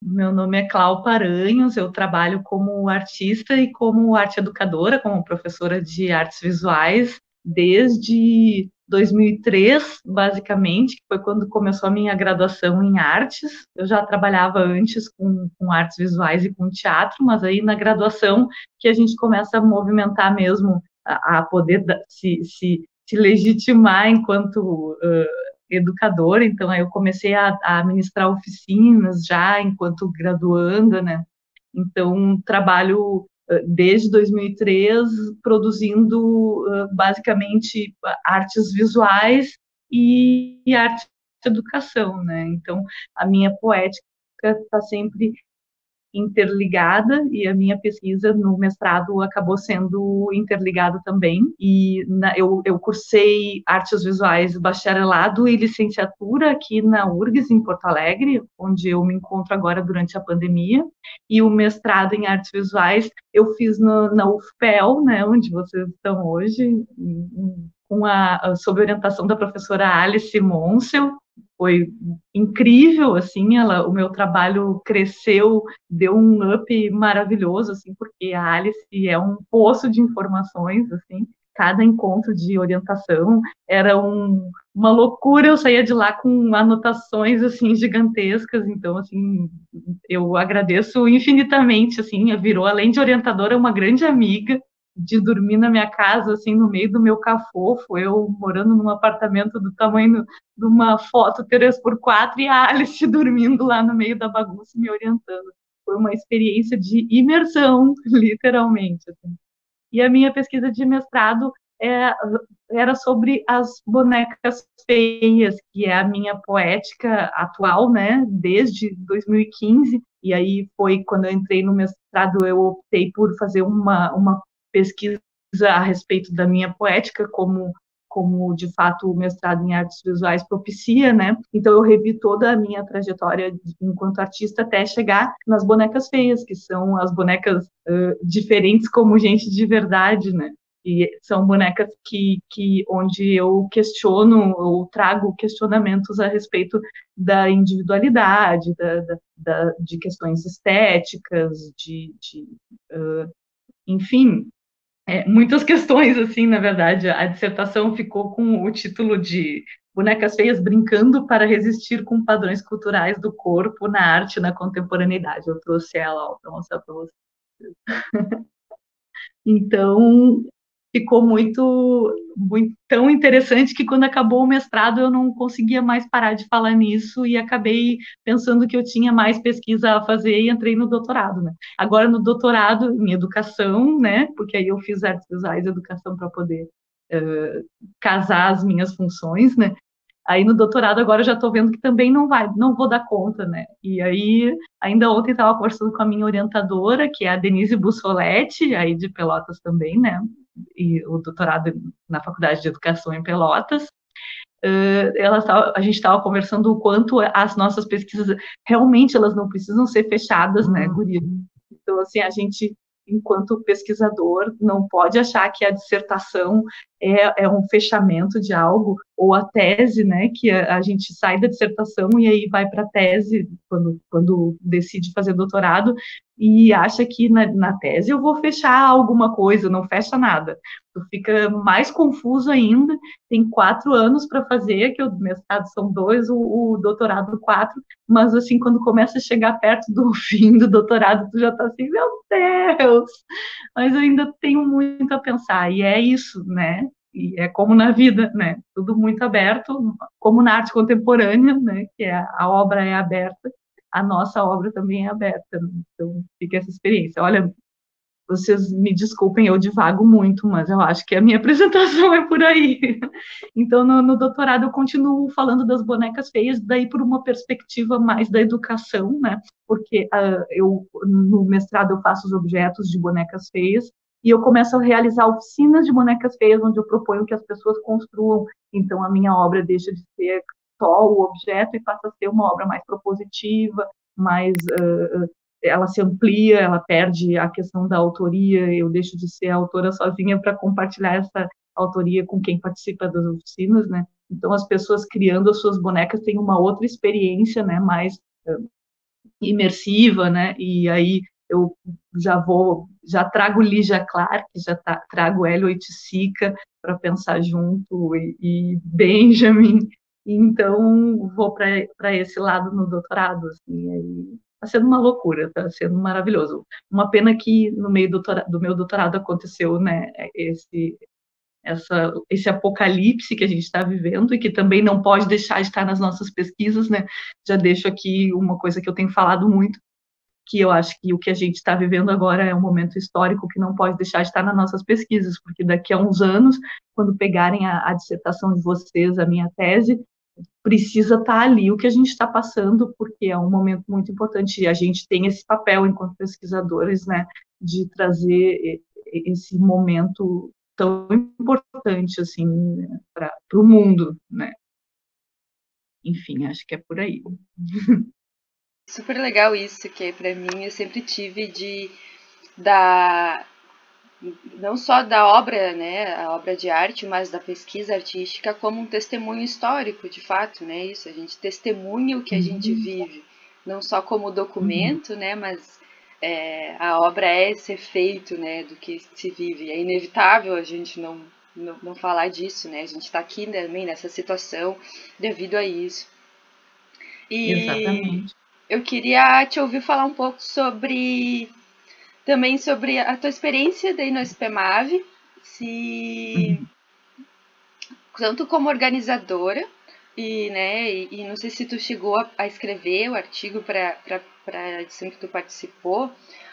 Meu nome é Clau Paranhos, eu trabalho como artista e como arte educadora, como professora de artes visuais, desde 2003, basicamente, que foi quando começou a minha graduação em artes. Eu já trabalhava antes com artes visuais e com teatro, mas aí na graduação que a gente começa a movimentar mesmo, a poder se legitimar enquanto educadora, então aí eu comecei a ministrar oficinas já enquanto graduanda, né? Então trabalho desde 2003 produzindo basicamente artes visuais e arte de educação, né? Então a minha poética está sempre interligada e a minha pesquisa no mestrado acabou sendo interligada também. E eu cursei artes visuais, bacharelado e licenciatura aqui na URGS, em Porto Alegre, onde eu me encontro agora durante a pandemia. E o mestrado em artes visuais eu fiz na UFPEL, né, onde vocês estão hoje, sob orientação da professora Alice Monsel. Foi incrível, assim, o meu trabalho cresceu, deu um up maravilhoso, assim, porque a Alice é um poço de informações, assim, cada encontro de orientação era uma loucura, eu saía de lá com anotações, assim, gigantescas, então, assim, eu agradeço infinitamente, assim, virou, além de orientadora, uma grande amiga, de dormir na minha casa, assim, no meio do meu cafofo, eu morando num apartamento do tamanho de uma foto 3x4 e a Alice dormindo lá no meio da bagunça me orientando. Foi uma experiência de imersão, literalmente. Assim. E a minha pesquisa de mestrado era sobre as bonecas feias, que é a minha poética atual, né, desde 2015. E aí foi quando eu entrei no mestrado, eu optei por fazer uma pesquisa a respeito da minha poética, como de fato o mestrado em artes visuais propicia, né? Então eu revi toda a minha trajetória enquanto artista até chegar nas bonecas feias, que são as bonecas diferentes como gente de verdade, né? E são bonecas onde eu questiono ou trago questionamentos a respeito da individualidade, de questões estéticas, enfim, muitas questões, assim, na verdade. A dissertação ficou com o título de Bonecas Feias Brincando para Resistir com Padrões Culturais do Corpo na Arte e na Contemporaneidade. Eu trouxe ela para mostrar para vocês. Então, ficou muito tão interessante que quando acabou o mestrado eu não conseguia mais parar de falar nisso e acabei pensando que eu tinha mais pesquisa a fazer e entrei no doutorado, né? Agora no doutorado em educação, né? Porque aí eu fiz artes visuais e educação para poder casar as minhas funções, né? Aí no doutorado agora eu já estou vendo que também não vou dar conta, né? E aí ainda ontem estava conversando com a minha orientadora, que é a Denise Bussoletti, aí de Pelotas também, né? E o doutorado na Faculdade de Educação em Pelotas. A gente estava conversando o quanto as nossas pesquisas realmente elas não precisam ser fechadas, né, Guria? Então, assim, a gente, enquanto pesquisador, não pode achar que a dissertação é um fechamento de algo, ou a tese, né, que a gente sai da dissertação e aí vai para a tese, quando decide fazer doutorado, e acha que na tese eu vou fechar alguma coisa, não fecha nada. Tu fica mais confuso ainda, tem 4 anos para fazer, que o mestrado são 2, o doutorado 4, mas assim, quando começa a chegar perto do fim do doutorado, tu já está assim, meu Deus, mas eu ainda tenho muito a pensar, e é isso, né? E é como na vida, né? Tudo muito aberto, como na arte contemporânea, né? Que a obra é aberta, a nossa obra também é aberta. Né? Então, fica essa experiência. Olha, vocês me desculpem, eu divago muito, mas eu acho que a minha apresentação é por aí. Então, no doutorado, eu continuo falando das bonecas feias, daí por uma perspectiva mais da educação, né? Porque no mestrado, eu faço os objetos de bonecas feias, e eu começo a realizar oficinas de bonecas feias, onde eu proponho que as pessoas construam. Então, a minha obra deixa de ser só o objeto e passa a ser uma obra mais propositiva, mais ela se amplia, ela perde a questão da autoria, eu deixo de ser autora sozinha para compartilhar essa autoria com quem participa das oficinas, né? Então as pessoas criando as suas bonecas têm uma outra experiência, né? Mais imersiva, né? E aí eu já trago Lígia Clark, trago Hélio Oiticica para pensar junto e Benjamin. Então vou para esse lado no doutorado, assim, aí está sendo uma loucura, está sendo maravilhoso. Uma pena que no meio do meu doutorado aconteceu, né, esse apocalipse que a gente está vivendo e que também não pode deixar de estar nas nossas pesquisas, né? Já deixo aqui uma coisa que eu tenho falado muito, que eu acho que o que a gente está vivendo agora é um momento histórico que não pode deixar de estar nas nossas pesquisas, porque daqui a uns anos, quando pegarem a dissertação de vocês, a minha tese, precisa estar ali o que a gente está passando, porque é um momento muito importante e a gente tem esse papel enquanto pesquisadores, né, de trazer esse momento tão importante assim para o mundo, né? Enfim, acho que é por aí. Super legal isso, que para mim eu sempre tive da não só da obra, né, a obra de arte, mas da pesquisa artística como um testemunho histórico, de fato, né? Isso, a gente testemunha o que a gente Uhum, vive, não só como uhum, documento, né, mas a obra é esse efeito, né, do que se vive. É inevitável a gente não falar disso, né? A gente está aqui também nessa situação devido a isso. E exatamente. eu queria te ouvir falar um pouco também sobre a tua experiência daí no SPMAV, se Uhum, tanto como organizadora e não sei se tu chegou a escrever o artigo para a edição que tu participou,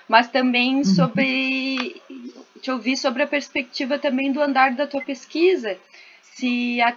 mas também uhum. sobre te ouvir sobre a perspectiva também do andar da tua pesquisa, se a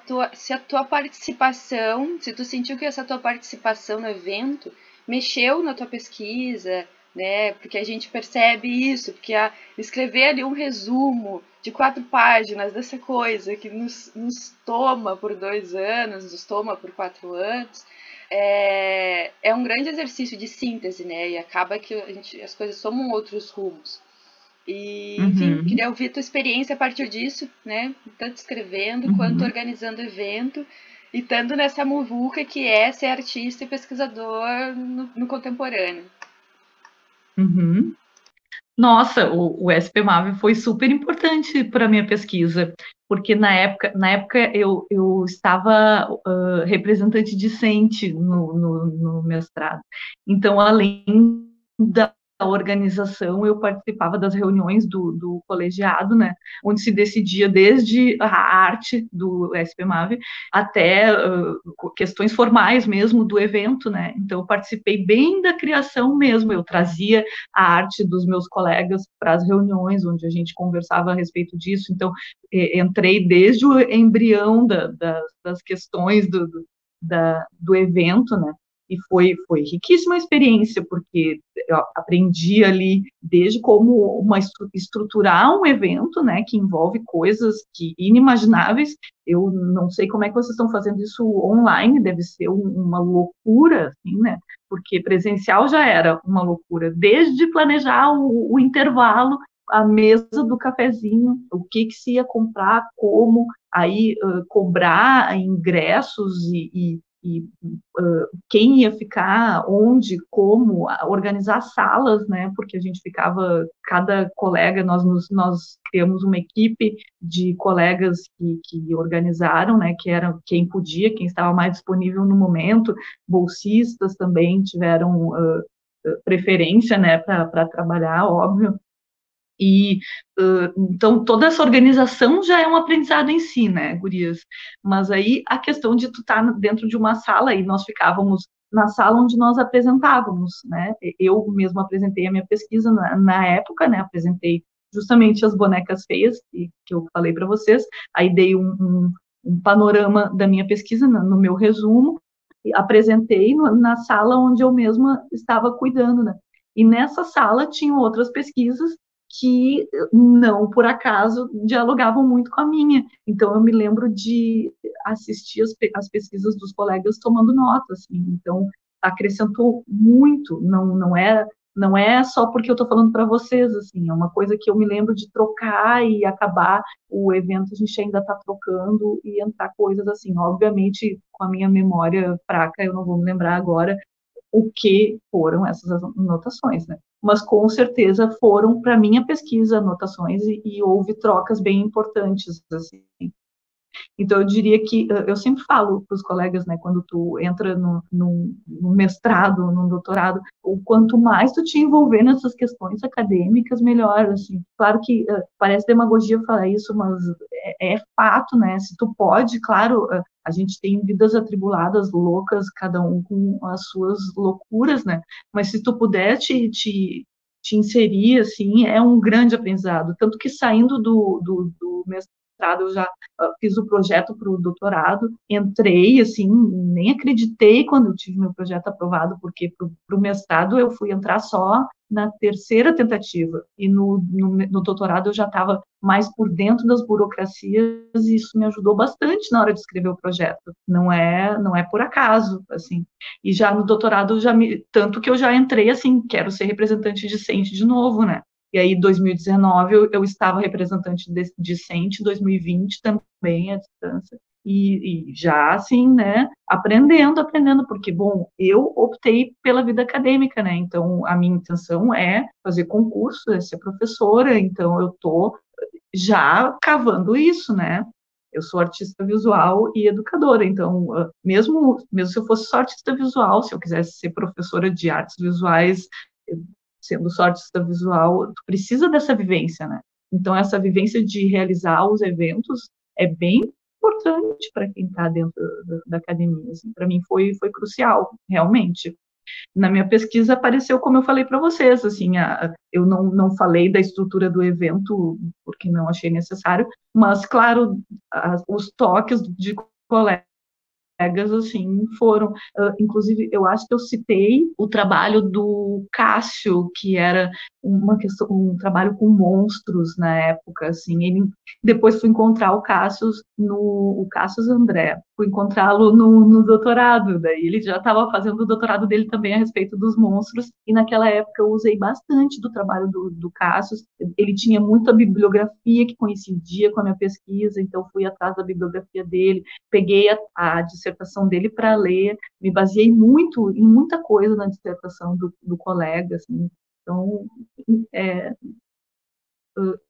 tua participação, se tu sentiu que essa tua participação no evento mexeu na tua pesquisa, né? Porque a gente percebe isso, porque escrever ali um resumo de 4 páginas dessa coisa que nos toma por 2 anos, nos toma por 4 anos, é um grande exercício de síntese, né? E acaba que as coisas tomam outros rumos. E, enfim, Uhum, queria ouvir tua experiência a partir disso, né? Tanto escrevendo quanto uhum, organizando evento e estando nessa muvuca que é ser artista e pesquisador no contemporâneo. uhum. Nossa, o SPMAV foi super importante para a minha pesquisa, porque na época eu estava representante discente no mestrado. Então, além da organização, eu participava das reuniões do colegiado, né, onde se decidia desde a arte do SPMAV até questões formais mesmo do evento, né. Então, eu participei bem da criação mesmo, eu trazia a arte dos meus colegas para as reuniões onde a gente conversava a respeito disso. Então, entrei desde o embrião das questões do evento, né? E foi riquíssima a experiência, porque eu aprendi ali desde como estruturar um evento, né, que envolve coisas que inimagináveis. Eu não sei como é que vocês estão fazendo isso online, deve ser uma loucura, assim, né? Porque presencial já era uma loucura, desde planejar o intervalo, a mesa do cafezinho, o que se ia comprar, como, aí cobrar ingressos quem ia ficar, onde, como, organizar salas, né? Porque a gente ficava, cada colega, nós criamos uma equipe de colegas que organizaram, né? Que era quem podia, quem estava mais disponível no momento, bolsistas também tiveram preferência, né, para trabalhar, óbvio. E então toda essa organização já é um aprendizado em si, né, gurias? Mas aí a questão de tu estar dentro de uma sala e nós ficávamos na sala onde nós apresentávamos, né? Eu mesmo apresentei a minha pesquisa na época, né? Apresentei justamente as bonecas feias que eu falei para vocês. Aí dei um panorama da minha pesquisa no meu resumo e apresentei na sala onde eu mesma estava cuidando, né? E nessa sala tinham outras pesquisas que não por acaso dialogavam muito com a minha. Então eu me lembro de assistir as pesquisas dos colegas tomando nota, assim. Então acrescentou muito. Não é só porque eu estou falando para vocês, assim, é uma coisa que eu me lembro de trocar e acabar o evento, a gente ainda está trocando e entrar coisas assim. Obviamente, com a minha memória fraca, eu não vou me lembrar agora o que foram essas anotações, né? Mas com certeza foram para minha pesquisa anotações e houve trocas bem importantes, assim. Então, eu diria que eu sempre falo para os colegas, né, quando tu entra no mestrado, no doutorado, o quanto mais tu te envolver nessas questões acadêmicas, melhor, assim. Claro que parece demagogia falar isso, mas é fato, né? Se tu pode, claro, a gente tem vidas atribuladas, loucas, cada um com as suas loucuras, né? Mas se tu puder te inserir, assim, é um grande aprendizado. Tanto que saindo do mestrado, eu já fiz o projeto para o doutorado, entrei, assim, nem acreditei quando eu tive meu projeto aprovado, porque para o mestrado eu fui entrar só na terceira tentativa, e no doutorado eu já estava mais por dentro das burocracias, e isso me ajudou bastante na hora de escrever o projeto, não é por acaso, assim, e já no doutorado, tanto que eu já entrei, assim, quero ser representante discente de novo, né, e aí, em 2019, eu estava representante discente, 2020 também à distância, e já, assim, né, aprendendo, porque, bom, eu optei pela vida acadêmica, né, então a minha intenção é fazer concurso, é ser professora, então eu estou já cavando isso, né, eu sou artista visual e educadora, então, mesmo se eu fosse só artista visual, se eu quisesse ser professora de artes visuais, sendo só artista visual, tu precisa dessa vivência, né? Então, essa vivência de realizar os eventos é bem importante para quem está dentro da academia. Assim, para mim foi crucial, realmente. Na minha pesquisa apareceu, como eu falei para vocês, assim, eu não falei da estrutura do evento porque não achei necessário, mas, claro, os toques de colegas assim, foram, inclusive, eu acho que eu citei o trabalho do Cássio, que era uma questão, um trabalho com monstros na época, assim, depois fui encontrar o Cássio André, fui encontrá-lo no doutorado, daí ele já estava fazendo o doutorado dele também a respeito dos monstros, e naquela época eu usei bastante do trabalho do Cássio, ele tinha muita bibliografia que coincidia com a minha pesquisa, então fui atrás da bibliografia dele, peguei a dissertação dele para ler, me baseei muito em muita coisa na dissertação do colega, assim, então é,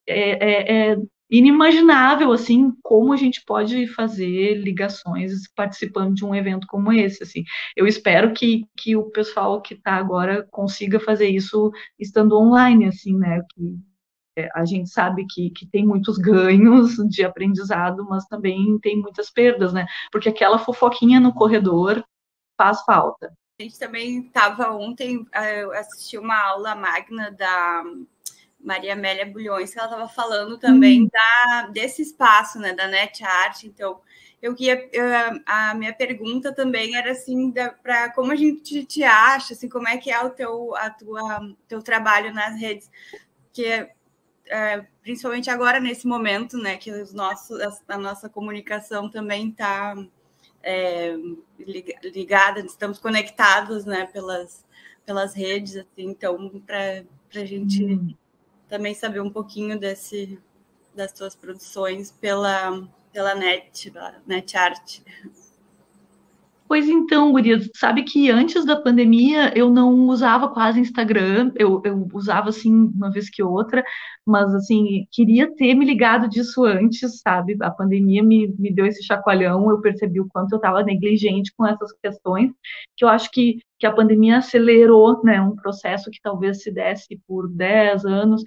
é inimaginável, assim, como a gente pode fazer ligações participando de um evento como esse, assim. Eu espero que o pessoal que está agora consiga fazer isso estando online, assim, né, que a gente sabe que tem muitos ganhos de aprendizado, mas também tem muitas perdas, né? Porque aquela fofoquinha no corredor faz falta. A gente também estava ontem, eu assisti uma aula magna da Maria Amélia Bulhões, que ela estava falando também desse espaço, né, da Net Art. Então, a minha pergunta também era assim, para como a gente te acha, assim, como é que é o teu trabalho nas redes, que principalmente agora nesse momento, né, que a nossa comunicação também está ligada, estamos conectados, né, pelas redes, assim, então para a gente também saber um pouquinho das tuas produções pela Net Art. Pois então, Guria, sabe que antes da pandemia eu não usava quase Instagram, eu usava assim uma vez que outra, mas assim, queria ter me ligado disso antes, sabe? A pandemia me deu esse chacoalhão, eu percebi o quanto eu estava negligente com essas questões, que eu acho que a pandemia acelerou, né, um processo que talvez se desse por 10 anos,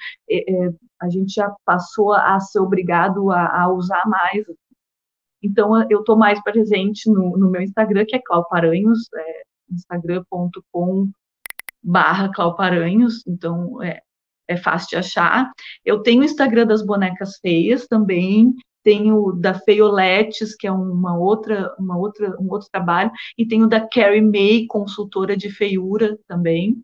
a gente já passou a ser obrigado a usar mais. Então, eu estou mais presente no meu Instagram, que é Clauparanhos, instagram.com/Clauparanhos, então é fácil de achar. Eu tenho o Instagram das bonecas feias também, tenho da Feioletes, que é um outro trabalho, e tenho da Carrie May, consultora de feiura também,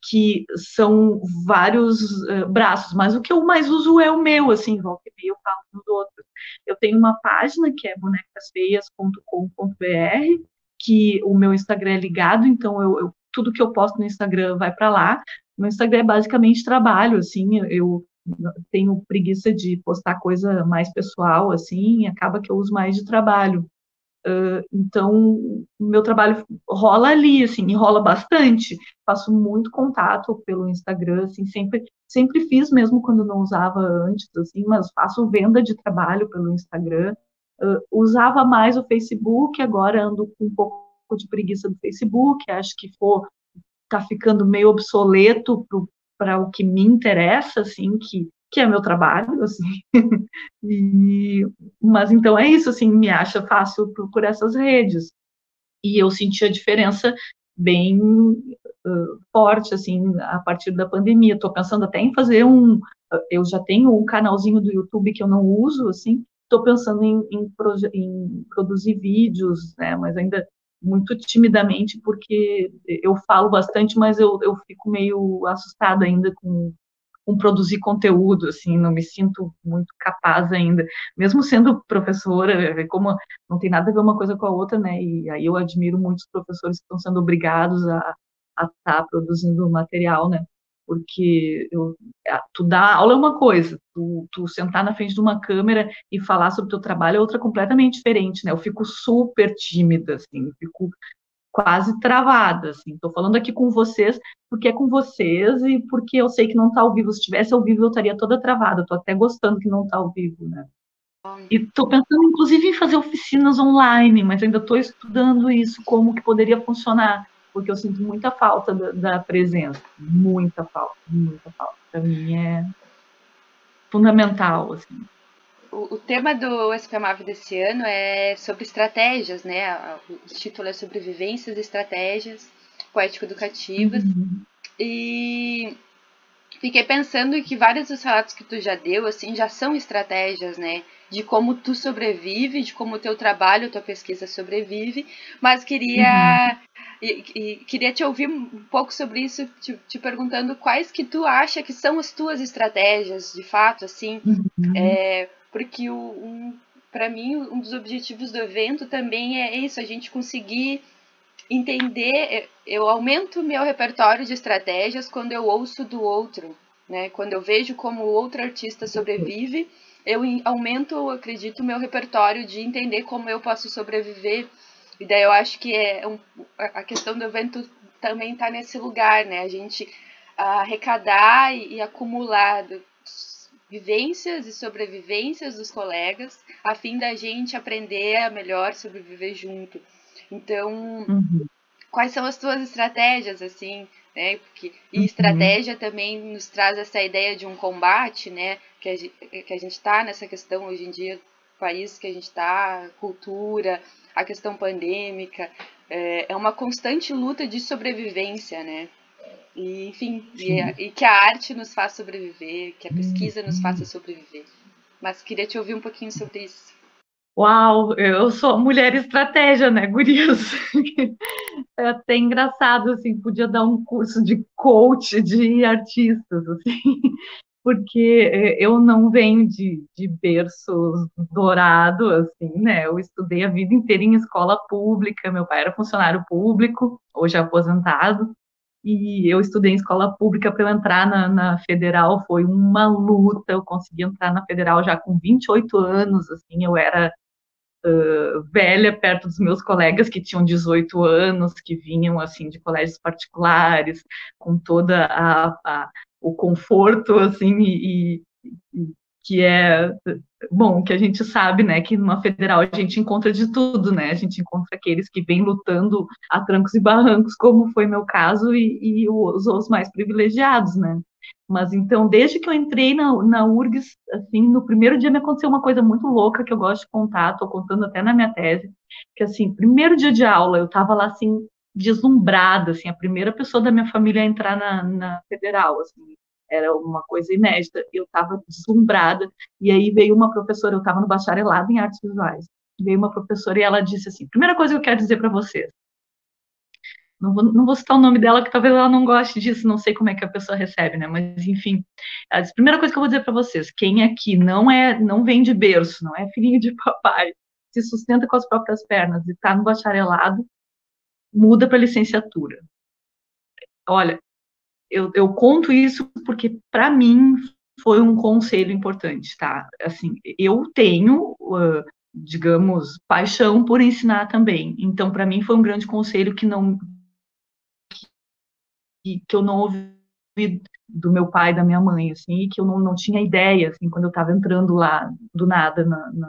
que são vários braços, mas o que eu mais uso é o meu, assim, volta e meia eu falo nos outros. Eu tenho uma página que é bonecasfeias.com.br, que o meu Instagram é ligado, então tudo que eu posto no Instagram vai para lá. Meu Instagram é basicamente trabalho, assim, eu tenho preguiça de postar coisa mais pessoal, assim, e acaba que eu uso mais de trabalho. Então, o meu trabalho rola ali, assim, e rola bastante. Faço muito contato pelo Instagram, assim, sempre fiz, mesmo quando não usava antes, assim, mas faço venda de trabalho pelo Instagram. Usava mais o Facebook, agora ando com um pouco de preguiça do Facebook, acho que tá ficando meio obsoleto para o que me interessa, assim, que é meu trabalho, assim. E, mas então é isso, assim, me acha fácil por essas redes. E eu senti a diferença bem forte, assim, a partir da pandemia. Estou pensando até em fazer eu já tenho um canalzinho do YouTube que eu não uso, assim, estou pensando em produzir vídeos, né, mas ainda muito timidamente, porque eu falo bastante, mas eu fico meio assustada ainda com produzir conteúdo, assim, não me sinto muito capaz ainda, mesmo sendo professora, como não tem nada a ver uma coisa com a outra, né, e aí eu admiro muitos professores que estão sendo obrigados a estar produzindo material, né, porque tu dar aula é uma coisa, tu sentar na frente de uma câmera e falar sobre o teu trabalho é outra completamente diferente, né, eu fico super tímida, assim, fico quase travada, assim. Estou falando aqui com vocês porque é com vocês e porque eu sei que não está ao vivo. Se estivesse ao vivo, eu estaria toda travada. Estou até gostando que não está ao vivo, né? E estou pensando, inclusive, em fazer oficinas online, mas ainda estou estudando isso, como que poderia funcionar, porque eu sinto muita falta da presença, muita falta, muita falta. Para mim é fundamental, assim. O tema do SPMAV desse ano é sobre estratégias, né? O título é Sobrevivências e Estratégias Poético-Educativas. Uhum. E fiquei pensando que vários dos relatos que tu já deu, assim, já são estratégias, né? De como tu sobrevive, de como o teu trabalho, tua pesquisa sobrevive, mas queria queria te ouvir um pouco sobre isso, te perguntando quais que tu acha que são as tuas estratégias, de fato, assim, Uhum. porque para mim um dos objetivos do evento também é isso, a gente conseguir entender, eu aumento meu repertório de estratégias quando eu ouço do outro, né? Quando eu vejo como o outro artista sobrevive, eu aumento, eu acredito, o meu repertório de entender como eu posso sobreviver. E daí eu acho que a questão do evento também está nesse lugar, né? A gente arrecadar e acumular vivências e sobrevivências dos colegas, a fim da gente aprender a melhor sobreviver junto. Então, Uhum. quais são as tuas estratégias, assim, né? E Uhum. estratégia também nos traz essa ideia de um combate, né? Que a gente está nessa questão hoje em dia, país que a gente está, cultura, a questão pandêmica, é uma constante luta de sobrevivência, né? E, enfim, e que a arte nos faz sobreviver, que a pesquisa nos faça sobreviver. Mas queria te ouvir um pouquinho sobre isso. Uau, eu sou mulher estratégia, né, gurias? É até engraçado, assim, podia dar um curso de coach de artistas, assim, porque eu não venho de berço dourado, assim, né? Eu estudei a vida inteira em escola pública, meu pai era funcionário público, hoje é aposentado, e eu estudei em escola pública para entrar na federal, foi uma luta, eu consegui entrar na federal já com 28 anos, assim, eu era velha perto dos meus colegas que tinham 18 anos, que vinham assim de colégios particulares, com toda o conforto assim e que é bom, que a gente sabe, né, que numa federal a gente encontra de tudo, né? A gente encontra aqueles que vêm lutando a trancos e barrancos, como foi meu caso, e os mais privilegiados, né? Mas então, desde que eu entrei na URGS, assim, no primeiro dia me aconteceu uma coisa muito louca que eu gosto de contar, estou contando até na minha tese, que assim, primeiro dia de aula, eu estava lá assim, deslumbrada, assim, a primeira pessoa da minha família a entrar na federal, assim, era uma coisa inédita, eu estava deslumbrada, e aí veio uma professora, eu estava no bacharelado em artes visuais, veio uma professora e ela disse assim, primeira coisa que eu quero dizer para vocês, não vou citar o nome dela, que talvez ela não goste disso, não sei como é que a pessoa recebe, né? Mas enfim, ela disse, primeira coisa que eu vou dizer para vocês, quem aqui não vem de berço, não é filhinho de papai, se sustenta com as próprias pernas e está no bacharelado, muda para licenciatura. Olha, eu conto isso porque para mim foi um conselho importante, tá? Assim, eu tenho digamos, paixão por ensinar também. Então, para mim, foi um grande conselho que eu não ouvi do meu pai e da minha mãe, assim, e que eu não tinha ideia, assim, quando eu estava entrando lá do nada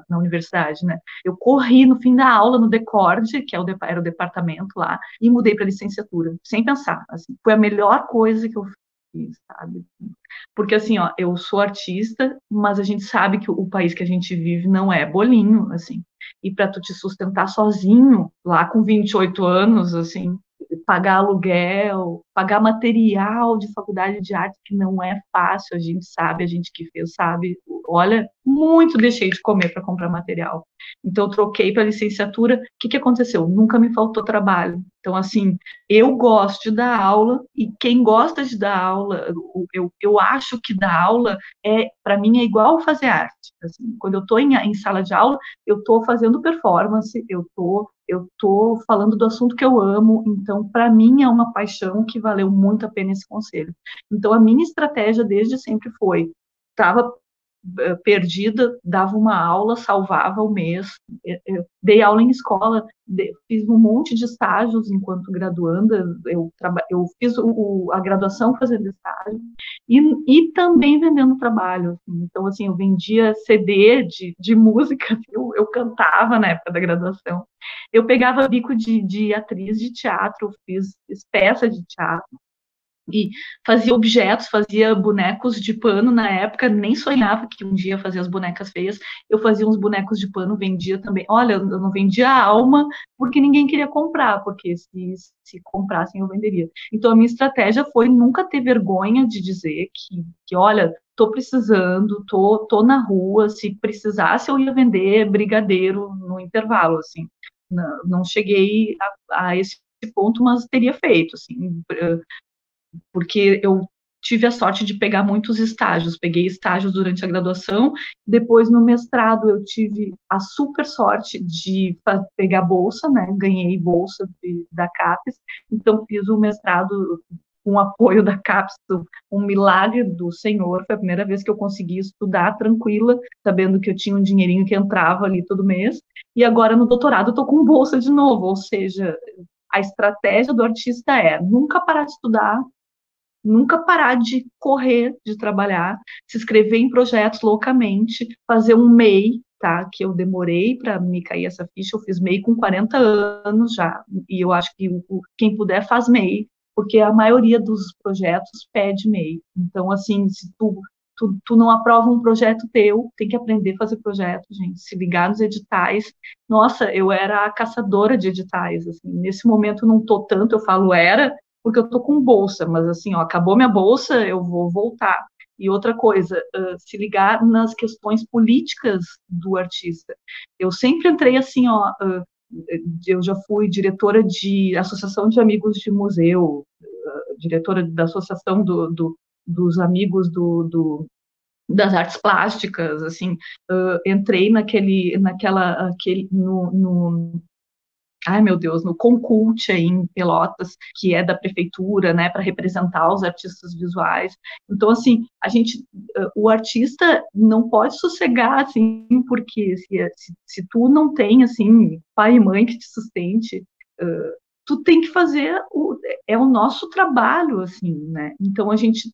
na universidade, né? Eu corri no fim da aula no Decorde, que era o departamento lá, e mudei para licenciatura, sem pensar, assim. Foi a melhor coisa que eu fiz, sabe? Porque, assim, ó, eu sou artista, mas a gente sabe que o país que a gente vive não é bolinho, assim. E para tu te sustentar sozinho, lá com 28 anos, assim, pagar aluguel, pagar material de faculdade de arte, que não é fácil, a gente sabe, a gente que fez sabe. Olha, muito deixei de comer para comprar material. Então, eu troquei para licenciatura. O que aconteceu? Nunca me faltou trabalho. Então, assim, eu gosto de dar aula, e quem gosta de dar aula, eu acho que dar aula, para mim, é igual fazer arte. Assim, quando eu estou em sala de aula, eu estou fazendo performance, eu tô falando do assunto que eu amo, então, para mim, é uma paixão que valeu muito a pena esse conselho. Então, a minha estratégia desde sempre foi, estava perdida, dava uma aula, salvava o mês, eu dei aula em escola, fiz um monte de estágios enquanto graduanda, eu fiz a graduação fazendo estágio, e também vendendo trabalho. Assim. Então, assim, eu vendia CD de música, eu cantava na época da graduação. Eu pegava bico de atriz de teatro, fiz peça de teatro, e fazia objetos, fazia bonecos de pano na época, nem sonhava que um dia fazia as bonecas feias, eu fazia uns bonecos de pano, vendia também. Olha, eu não vendia a alma porque ninguém queria comprar, porque se comprassem eu venderia. Então a minha estratégia foi nunca ter vergonha de dizer que olha, tô precisando, tô na rua, se precisasse eu ia vender brigadeiro no intervalo, assim. Não cheguei a esse ponto, mas teria feito, assim, porque eu tive a sorte de pegar muitos estágios. Peguei estágios durante a graduação, depois no mestrado eu tive a super sorte de pegar bolsa, né? Ganhei bolsa da CAPES, então fiz o mestrado com apoio da CAPES, um milagre do Senhor. Foi a primeira vez que eu consegui estudar tranquila, sabendo que eu tinha um dinheirinho que entrava ali todo mês. E agora no doutorado eu estou com bolsa de novo, ou seja, a estratégia do artista é nunca parar de estudar, nunca parar de correr, de trabalhar, se inscrever em projetos loucamente, fazer um MEI, tá? Que eu demorei para me cair essa ficha, eu fiz MEI com 40 anos já, e eu acho que quem puder faz MEI, porque a maioria dos projetos pede MEI. Então, assim, se tu não aprova um projeto teu, tem que aprender a fazer projeto, gente, se ligar nos editais. Nossa, eu era a caçadora de editais, assim, nesse momento não tô tanto, eu falo era, porque eu tô com bolsa, mas assim, ó, acabou minha bolsa, eu vou voltar. E outra coisa, se ligar nas questões políticas do artista. Eu sempre entrei assim, ó, eu já fui diretora de associação de amigos de museu, diretora da associação dos amigos das artes plásticas, assim, entrei ai meu Deus, no Concult aí em Pelotas, que é da prefeitura, né, para representar os artistas visuais. Então, assim, o artista não pode sossegar, assim, porque se tu não tem, assim, pai e mãe que te sustente, tu tem que fazer, é o nosso trabalho, assim, né? Então, a gente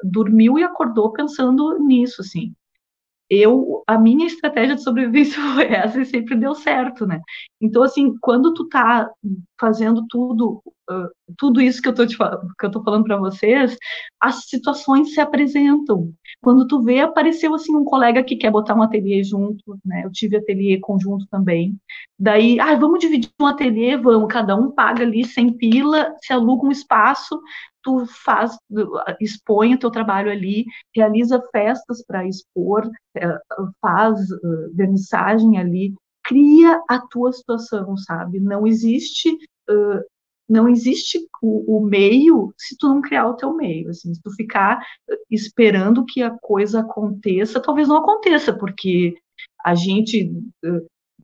dormiu e acordou pensando nisso, assim, a minha estratégia de sobrevivência foi essa e sempre deu certo, né? Então, assim, quando tu tá fazendo tudo isso que que eu tô falando para vocês, as situações se apresentam. Quando tu vê, apareceu, assim, um colega que quer botar um ateliê junto, né? Eu tive ateliê conjunto também. Daí, vamos dividir um ateliê, vamos, cada um paga ali 100 pila, se aluga um espaço, tu expõe o teu trabalho ali, realiza festas para expor, faz vernissagem ali, cria a tua situação, sabe? Não existe o meio se tu não criar o teu meio, assim, se tu ficar esperando que a coisa aconteça, talvez não aconteça, porque a gente,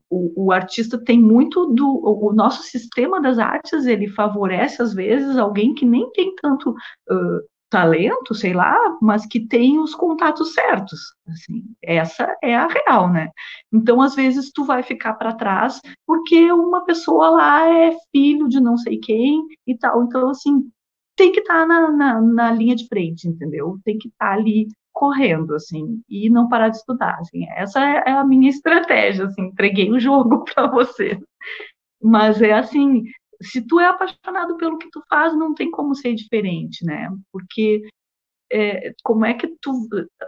o artista tem muito o nosso sistema das artes, ele favorece às vezes alguém que nem tem tanto talento, sei lá, mas que tem os contatos certos, assim, essa é a real, né? Então, às vezes, tu vai ficar para trás porque uma pessoa lá é filho de não sei quem e tal, então, assim, tem que estar na linha de frente, entendeu? Tem que estar ali correndo, assim, e não parar de estudar, assim, essa é a minha estratégia, assim, entreguei o jogo para você. Mas é assim, se tu é apaixonado pelo que tu faz, não tem como ser diferente, né? Porque como é que tu,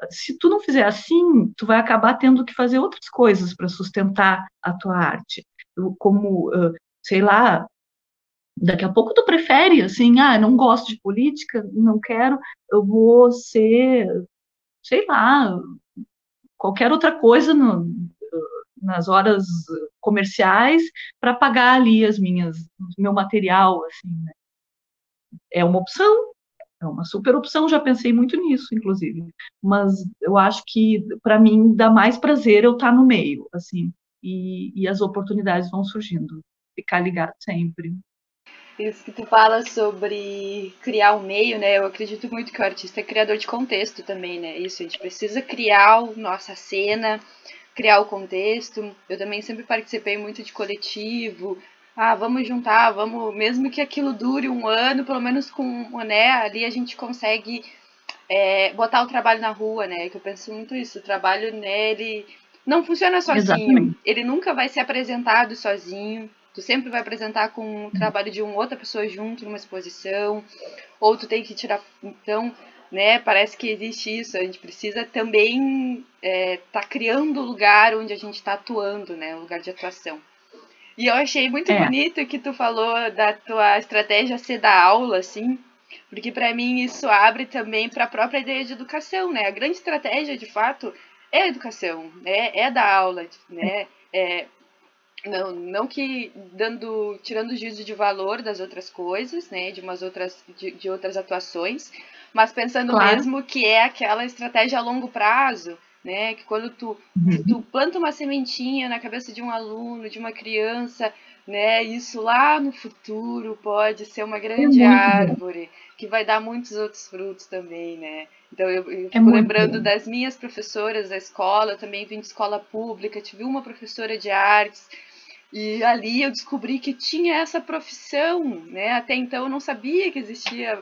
se tu não fizer assim, tu vai acabar tendo que fazer outras coisas para sustentar a tua arte. Como, sei lá, daqui a pouco tu prefere, assim, não gosto de política, não quero, eu vou ser, sei lá, qualquer outra coisa nas horas comerciais para pagar ali meu material, assim, né? É uma opção, é uma super opção, já pensei muito nisso, inclusive. Mas eu acho que, para mim, dá mais prazer eu estar no meio, assim, e as oportunidades vão surgindo. Ficar ligado sempre. Isso que tu fala sobre criar o meio, né? Eu acredito muito que o artista é criador de contexto também, né? Isso, a gente precisa criar a nossa cena, criar o contexto. Eu também sempre participei muito de coletivo. Vamos juntar, vamos, mesmo que aquilo dure um ano, pelo menos com, né, ali a gente consegue botar o trabalho na rua, né? Que eu penso muito isso. O trabalho, né, ele não funciona sozinho. Exatamente. Ele nunca vai ser apresentado sozinho. Tu sempre vai apresentar com o trabalho de uma outra pessoa junto numa exposição. Ou tu tem que tirar. Então, né, parece que existe isso. A gente precisa também tá criando o lugar onde a gente está atuando, né? O lugar de atuação. E eu achei muito É, bonito que tu falou da tua estratégia ser dar aula, assim, porque para mim isso abre também para a própria ideia de educação, né? A grande estratégia, de fato, é a educação, né? É dar aula, né? Não que tirando o juízo de valor das outras coisas, né? De outras atuações, mas pensando claro. mesmo que é aquela estratégia a longo prazo, né? Que quando se tu Uhum. planta uma sementinha na cabeça de um aluno, de uma criança, né? Isso lá no futuro pode ser uma É grande muito bom. árvore que vai dar muitos outros frutos também, né? Então eu É fico muito lembrando bom. das minhas professoras da escola, eu também vim de escola pública, tive uma professora de artes e ali eu descobri que tinha essa profissão, né? Até então eu não sabia que existia.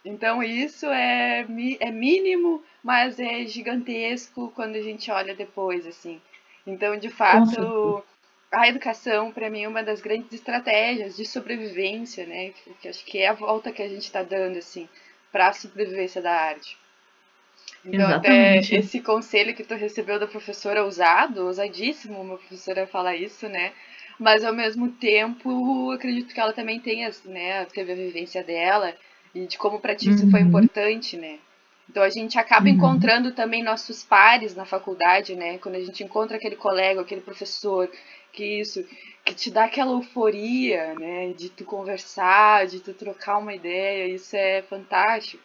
Então isso é mínimo, mas é gigantesco quando a gente olha depois, assim. Então, de Com certeza. fato, a educação, para mim, é uma das grandes estratégias de sobrevivência, né? Que acho que é a volta que a gente está dando, assim, para a sobrevivência da arte. Então, até Exatamente. esse conselho que tu recebeu da professora ousado, ousadíssimo uma professora falar isso, né? Mas ao mesmo tempo, acredito que ela também tenha, né, teve a vivência dela e de como para ti isso foi Uhum. importante, né? Então a gente acaba Uhum. encontrando também nossos pares na faculdade, né? Quando a gente encontra aquele colega, aquele professor, que te dá aquela euforia, né? De tu conversar, de tu trocar uma ideia, isso é fantástico.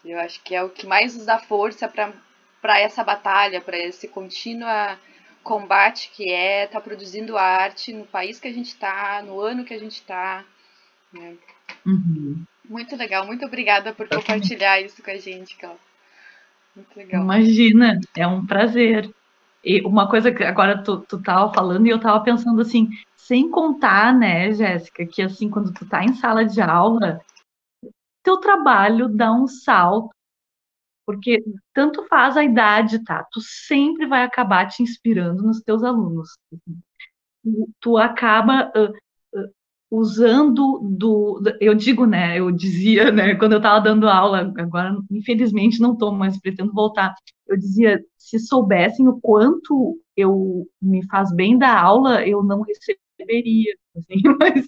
Eu acho que é o que mais nos dá força para essa batalha, para esse contínuo combate que é estar produzindo arte no país que a gente está, no ano que a gente está. Né? Uhum. Muito legal, muito obrigada por Exatamente. compartilhar isso com a gente, Cláudia. Muito legal. Imagina, é um prazer. E uma coisa que agora tu tava falando e eu tava pensando assim, sem contar, né, Jéssica, que assim, quando tu tá em sala de aula, teu trabalho dá um salto, porque tanto faz a idade, tá? Tu sempre vai acabar te inspirando nos teus alunos. Tu acaba usando eu digo, né, eu dizia, né, quando eu estava dando aula, agora infelizmente não estou mais, pretendo voltar, eu dizia, se soubessem o quanto eu me faz bem da aula, eu não receberia, assim, mas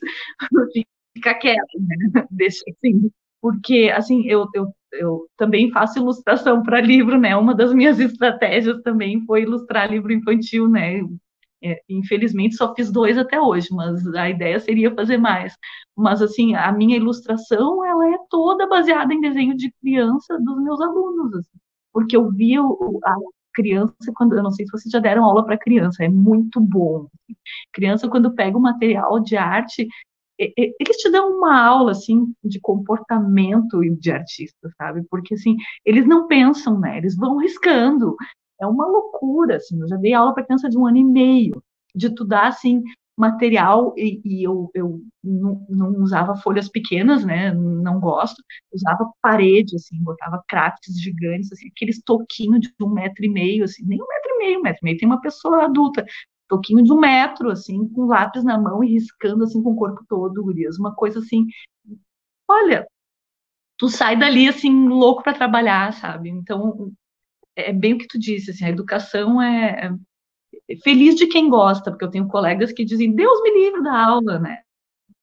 fica quieto, né, deixa assim, porque, assim, eu também faço ilustração para livro, né, uma das minhas estratégias também foi ilustrar livro infantil, né, infelizmente só fiz 2 até hoje, mas a ideia seria fazer mais. Mas assim, a minha ilustração ela é toda baseada em desenho de criança dos meus alunos, assim, porque eu vi a criança quando eu não sei se vocês já deram aula para criança, é muito bom. Criança quando pega o material de arte eles te dão uma aula, assim, de comportamento de artista, sabe? Porque, assim, eles não pensam, né? Eles vão riscando. É uma loucura, assim. Eu já dei aula para criança de 1 ano e meio, de estudar, assim, material, e eu não usava folhas pequenas, né? Não gosto. Usava parede, assim, botava crafts gigantes, assim, aqueles toquinhos de 1 metro e meio, assim, nem 1 metro e meio, 1 metro e meio tem uma pessoa adulta, toquinho de 1 metro, assim, com lápis na mão e riscando, assim, com o corpo todo, gurias, uma coisa assim, olha, tu sai dali, assim, louco para trabalhar, sabe? Então, é bem o que tu disse, assim, a educação é feliz de quem gosta, porque eu tenho colegas que dizem, Deus me livre da aula, né?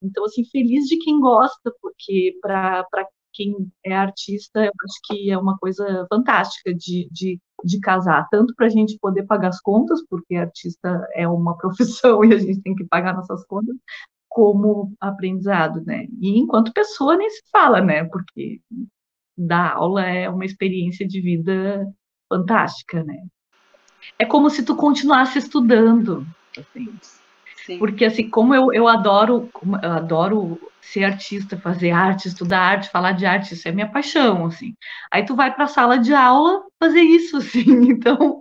Então, assim, feliz de quem gosta, porque para quem é artista, eu acho que é uma coisa fantástica de casar, tanto para a gente poder pagar as contas, porque artista é uma profissão e a gente tem que pagar nossas contas, como aprendizado, né? E enquanto pessoa nem se fala, né? Porque dar aula é uma experiência de vida fantástica, né? É como se tu continuasse estudando, assim. Sim. Porque, assim, como eu adoro ser artista, fazer arte, estudar arte, falar de arte, isso é minha paixão, assim. Aí tu vai para a sala de aula fazer isso, assim. Então,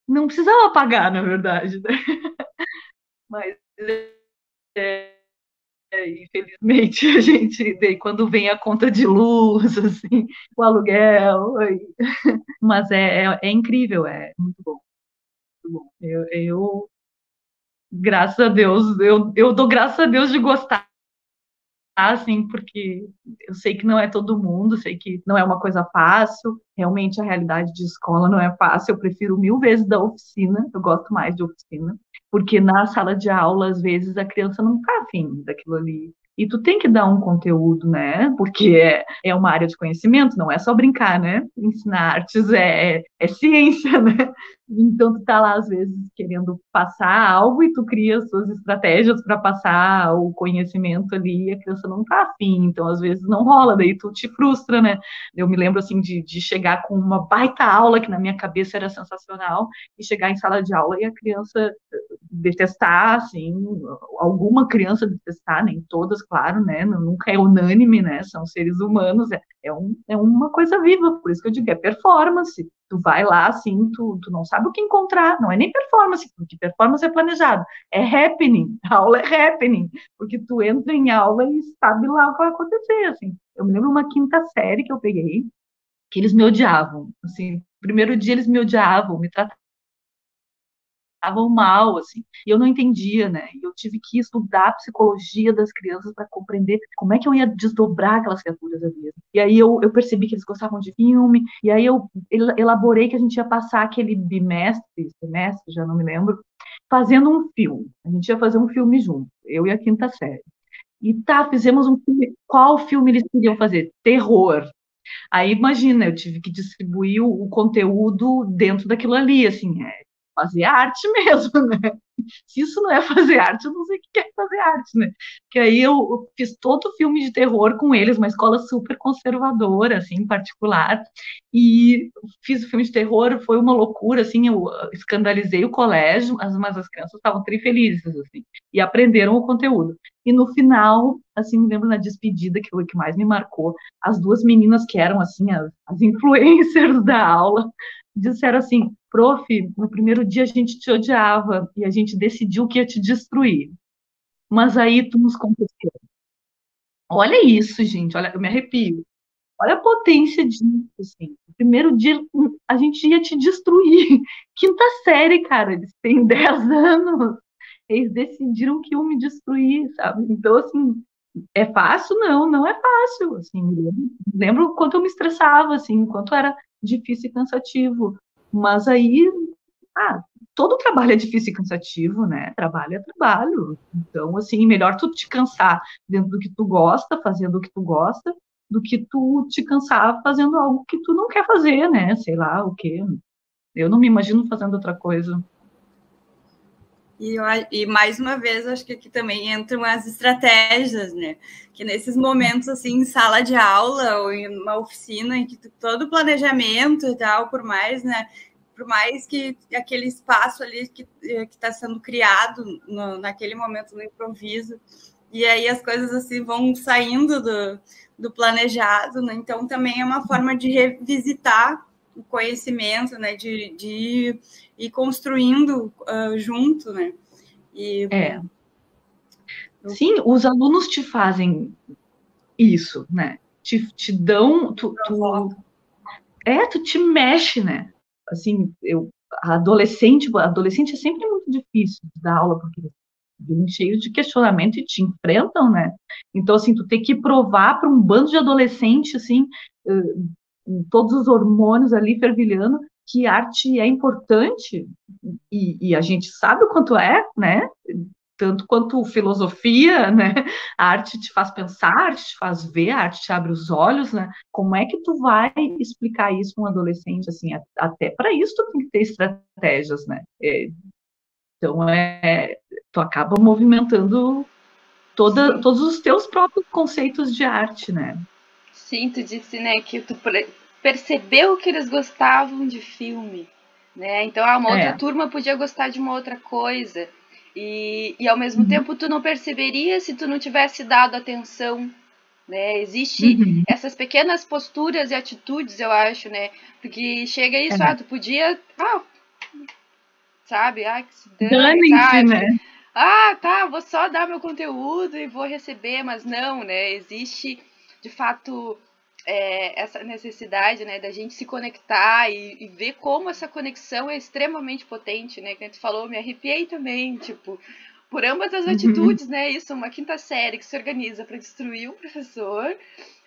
não precisava pagar, na verdade, né? Mas, infelizmente, a gente, daí, quando vem a conta de luz, assim, o aluguel, mas é incrível, é muito bom. Muito bom. Graças a Deus, eu dou graças a Deus de gostar, assim, porque eu sei que não é todo mundo, sei que não é uma coisa fácil, realmente a realidade de escola não é fácil, eu prefiro 1000 vezes da oficina, eu gosto mais de oficina, porque na sala de aula, às vezes, a criança não tá afim daquilo ali. E tu tem que dar um conteúdo, né? Porque é uma área de conhecimento, não é só brincar, né? Ensinar artes é ciência, né? Então, tu tá lá, às vezes, querendo passar algo e tu cria suas estratégias para passar o conhecimento ali e a criança não tá afim. Então, às vezes, não rola, daí tu te frustra, né? Eu me lembro, assim, de chegar com uma baita aula que na minha cabeça era sensacional e chegar em sala de aula e a criança detestar, assim, alguma criança detestar, nem todas, claro, né? Nunca é unânime, né? São seres humanos, é uma coisa viva, por isso que eu digo, é performance. Tu vai lá, assim, tu não sabe o que encontrar, não é nem performance, porque performance é planejado, é happening, a aula é happening, porque tu entra em aula e sabe lá o que vai acontecer, assim. Eu me lembro uma quinta série que eu peguei, que eles me odiavam, assim, primeiro dia eles me odiavam, me tratavam mal, assim, e eu não entendia, né? E eu tive que estudar a psicologia das crianças para compreender como é que eu ia desdobrar aquelas criaturas ali. E aí eu percebi que eles gostavam de filme, e aí eu elaborei que a gente ia passar aquele semestre, já não me lembro, fazendo um filme. A gente ia fazer um filme junto, eu e a quinta série. E tá, fizemos um filme. Qual filme eles queriam fazer? Terror. Aí imagina, eu tive que distribuir o conteúdo dentro daquilo ali, assim, fazer arte mesmo, né? Se isso não é fazer arte, eu não sei o que é fazer arte, né? Que aí eu fiz todo o filme de terror com eles, uma escola super conservadora, assim, em particular, e fiz o filme de terror, foi uma loucura, assim, eu escandalizei o colégio, mas as crianças estavam trifelizes, assim, e aprenderam o conteúdo. E no final, assim, me lembro na despedida, que foi o que mais me marcou, as duas meninas que eram, assim, as influencers da aula, disseram assim, prof, no primeiro dia a gente te odiava e a gente decidiu que ia te destruir. Mas aí tu nos conquistou. Olha isso, gente, olha, eu me arrepio. Olha a potência disso, assim. No primeiro dia a gente ia te destruir. Quinta série, cara, eles têm 10 anos. Eles decidiram que iam me destruir, sabe? Então, assim, é fácil? Não, não é fácil. Assim, me lembro o quanto eu me estressava, assim, o quanto era difícil e cansativo. Mas aí, todo trabalho é difícil e cansativo, né? Trabalho é trabalho. Então, assim, melhor tu te cansar dentro do que tu gosta, fazendo o que tu gosta, do que tu te cansar fazendo algo que tu não quer fazer, né? Sei lá o quê. Eu não me imagino fazendo outra coisa. E mais uma vez, acho que aqui também entram as estratégias, né? Que nesses momentos, assim, em sala de aula ou em uma oficina, em que todo o planejamento e tal, por mais, né? Por mais que aquele espaço ali que está sendo criado naquele momento no improviso, e aí as coisas assim vão saindo do planejado, né? Então também é uma forma de revisitar o conhecimento, né? De ir construindo junto, né? Sim, os alunos te fazem isso, né? Te dão, tu te mexe, né? Assim, adolescente é sempre muito difícil de dar aula, porque eles vêm cheios de questionamento e te enfrentam, né? Então, assim, tu tem que provar para um bando de adolescente, assim, todos os hormônios ali fervilhando, que arte é importante, e a gente sabe o quanto é, né? Tanto quanto filosofia, né? A arte te faz pensar, a arte te faz ver, a arte te abre os olhos, né? Como é que tu vai explicar isso para um adolescente, assim? Até para isso tu tem que ter estratégias, né? Então, tu acaba movimentando todos os teus próprios conceitos de arte, né? Sim, tu disse, né, que tu percebeu que eles gostavam de filme, né? Então, uma outra turma podia gostar de uma outra coisa. E ao mesmo tempo tu não perceberia se tu não tivesse dado atenção, né? Existe essas pequenas posturas e atitudes, eu acho, né? Porque chega isso, tu podia, sabe? Que se dane, sabe? Né? Tá, vou só dar meu conteúdo e vou receber, mas não, né? Existe, de fato, essa necessidade, né, da gente se conectar e ver como essa conexão é extremamente potente, né? Que a gente falou, me arrepiei também, tipo, por ambas as atitudes, né? Isso, uma quinta série que se organiza para destruir o professor,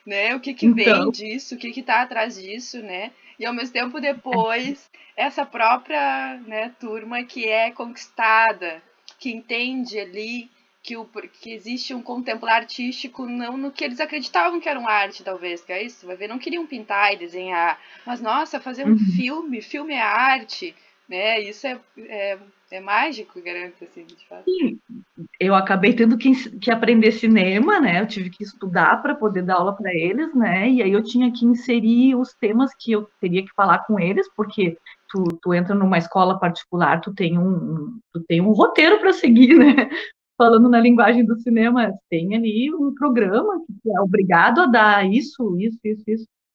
né? O que vem disso, o que tá atrás disso, né? E ao mesmo tempo depois essa própria, né, turma que é conquistada, que entende ali que existe um contemplar artístico não no que eles acreditavam que era uma arte, talvez, que é isso, vai ver, não queriam pintar e desenhar, mas nossa, fazer um filme é arte, né? Isso é mágico, garanto, assim, de fato. Sim. Eu acabei tendo que aprender cinema, né? Eu tive que estudar para poder dar aula para eles, né? E aí eu tinha que inserir os temas que eu teria que falar com eles, porque tu entra numa escola particular, tu tem um roteiro para seguir, né? Falando na linguagem do cinema, tem ali um programa que é obrigado a dar isso.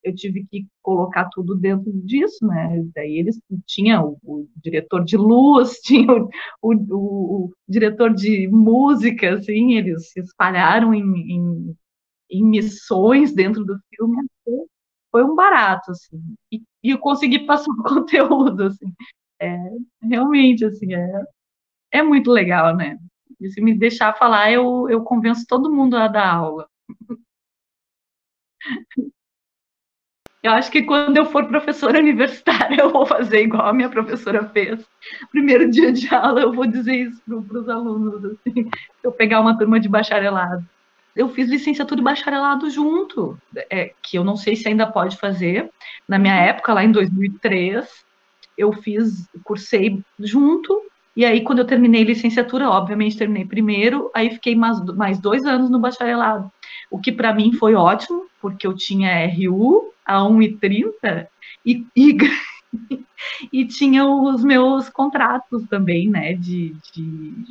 Eu tive que colocar tudo dentro disso, né? Daí eles tinham o diretor de luz, tinha o diretor de música, assim, eles se espalharam em missões dentro do filme. Foi um barato, assim, e eu consegui passar o conteúdo, assim. Realmente, assim, é muito legal, né? E se me deixar falar, eu convenço todo mundo a dar aula. Eu acho que quando eu for professora universitária, eu vou fazer igual a minha professora fez. Primeiro dia de aula, eu vou dizer isso para os alunos, assim, se eu pegar uma turma de bacharelado. Eu fiz licenciatura e bacharelado junto, que eu não sei se ainda pode fazer. Na minha época, lá em 2003, eu cursei junto, e aí quando eu terminei licenciatura, obviamente terminei primeiro, aí fiquei mais 2 anos no bacharelado, o que para mim foi ótimo, porque eu tinha RU a 1,30 e tinha os meus contratos também, né, de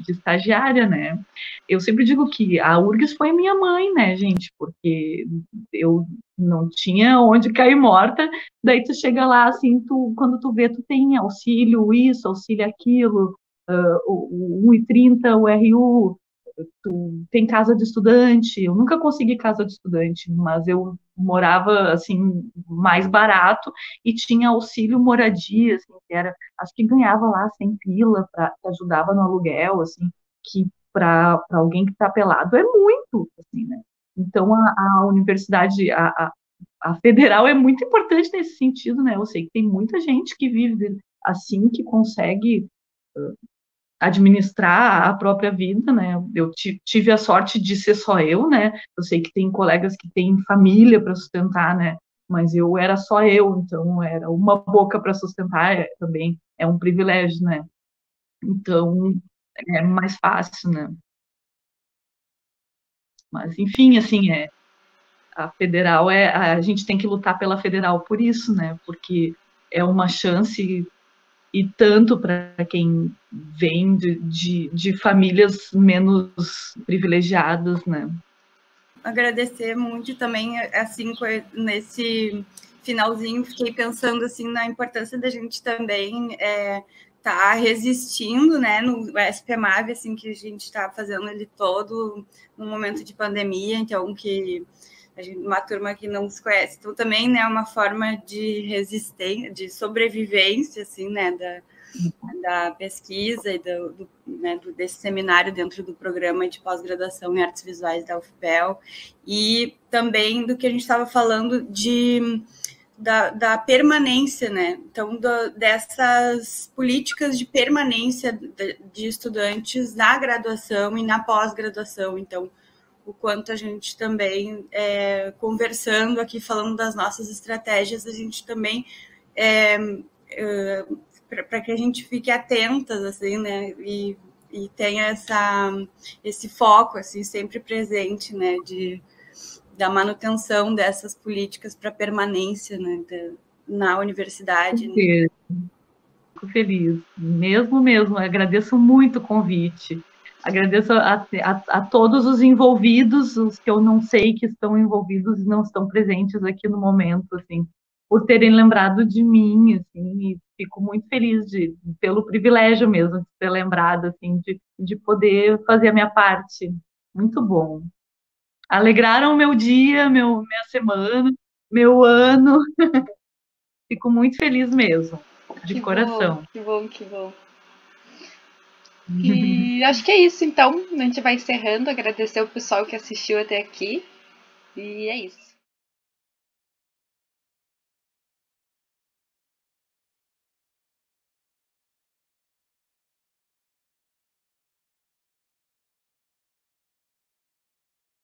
estagiária, né. Eu sempre digo que a URGS foi minha mãe, né, gente, porque eu não tinha onde cair morta, daí tu chega lá, assim, quando tu vê, tu tem auxílio isso, auxílio aquilo, o 1,30, o RU, tem casa de estudante. Eu nunca consegui casa de estudante, mas eu morava assim mais barato e tinha auxílio moradia, assim, que era, acho que ganhava lá 100 pila para ajudava no aluguel, assim, que para alguém que está pelado é muito, assim, né? Então a universidade, a federal é muito importante nesse sentido, né? Eu sei que tem muita gente que vive assim, que consegue administrar a própria vida, né? Eu tive a sorte de ser só eu, né? Eu sei que tem colegas que têm família para sustentar, né? Mas eu era só eu, então era uma boca para sustentar também é um privilégio, né? Então é mais fácil, né? Mas enfim, assim, a federal a gente tem que lutar pela federal por isso, né? Porque é uma chance e tanto para quem vem de famílias menos privilegiadas, né? Agradecer muito também, assim, nesse finalzinho, fiquei pensando, assim, na importância da gente também tá resistindo, né, no SPMAV, assim, que a gente está fazendo ele todo no momento de pandemia, então que a gente, uma turma que não se conhece, então também, né, uma forma de resistência, de sobrevivência, assim, né, da pesquisa e desse seminário dentro do programa de pós-graduação em artes visuais da UFPEL, e também do que a gente estava falando da permanência, né? Então, dessas políticas de permanência de estudantes na graduação e na pós-graduação. Então, o quanto a gente também, conversando aqui, falando das nossas estratégias, a gente também para que a gente fique atentas, assim, né, e tenha esse foco, assim, sempre presente, né, da manutenção dessas políticas para permanência, né, na universidade. Né. Fico feliz, mesmo, agradeço muito o convite, agradeço a todos os envolvidos, os que eu não sei que estão envolvidos e não estão presentes aqui no momento, assim, por terem lembrado de mim, assim, e fico muito feliz pelo privilégio mesmo de ser lembrado, assim, de poder fazer a minha parte. Muito bom. Alegraram o meu dia, minha semana, meu ano. Fico muito feliz mesmo, de coração. Que bom, que bom. E acho que é isso, então. A gente vai encerrando. Agradecer o pessoal que assistiu até aqui. E é isso.